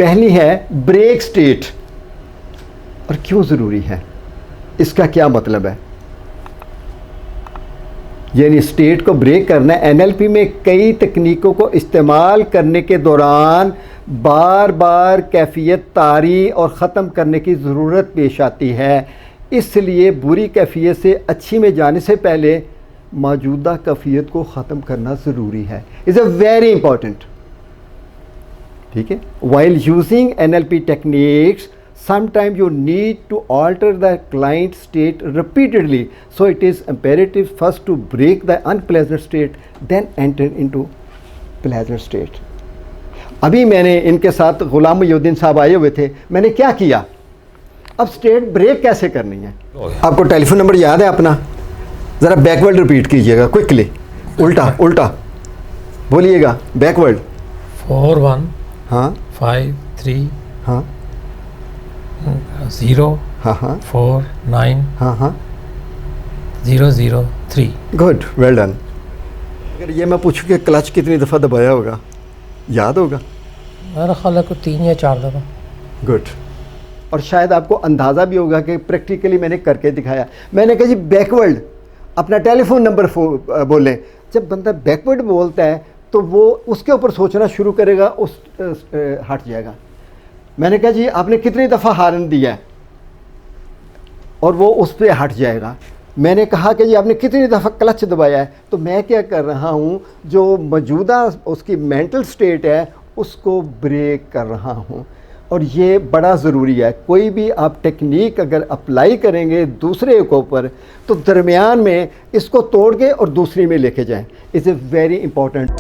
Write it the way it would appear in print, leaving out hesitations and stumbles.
पहली है break state, और क्यों ज़रूरी है, इसका क्या मतलब है। यानी स्टेट को ब्रेक करना है। एनएलपी में कई तकनीकों को इस्तेमाल करने के दौरान बार बार कैफियत तारी और ख़त्म करने की ज़रूरत पेश आती है, इसलिए बुरी कैफियत से अच्छी में जाने से पहले मौजूदा कैफियत को ख़त्म करना ज़रूरी है। Is a very important. ठीक है, while using NLP techniques sometimes you need to alter the client state repeatedly, so it is imperative first to break the unpleasant state, then enter into pleasant state. अभी मैंने इनके साथ गुलाम मुहिउद्दीन साहब आए हुए थे, मैंने क्या किया, अब स्टेट ब्रेक कैसे करनी है। आपको टेलीफोन नंबर याद है अपना, ज़रा बैकवर्ड रिपीट कीजिएगा क्विकली, उल्टा उल्टा बोलिएगा, बैकवर्ड। 41 हाँ 53 हाँ 0 हाँ हाँ 4 9 हाँ हाँ 003। Good, well done. अगर ये मैं पूछूं कि क्लच कितनी दफ़ा दबाया होगा, याद होगा? मेरा ख्याल है को 3 या 4 दफ़ा। गुड। और शायद आपको अंदाज़ा भी होगा कि प्रैक्टिकली मैंने करके दिखाया। मैंने कहा जी बैकवर्ड अपना टेलीफोन नंबर बोलें। जब बंदा बैकवर्ड बोलता है तो वो उसके ऊपर सोचना शुरू करेगा, उस हट जाएगा। मैंने कहा जी आपने कितनी दफ़ा हार्न दिया है, और वो उस पर हट जाएगा। मैंने कहा कि जी आपने कितनी दफ़ा क्लच दबाया है, तो मैं क्या कर रहा हूँ, जो मौजूदा उसकी मेंटल स्टेट है उसको ब्रेक कर रहा हूँ। और ये बड़ा ज़रूरी है। कोई भी आप टेक्निक अगर अप्लाई करेंगे दूसरे के ऊपर, तो दरमियान में इसको तोड़ के और दूसरी में लेके जाएं। Is a very important.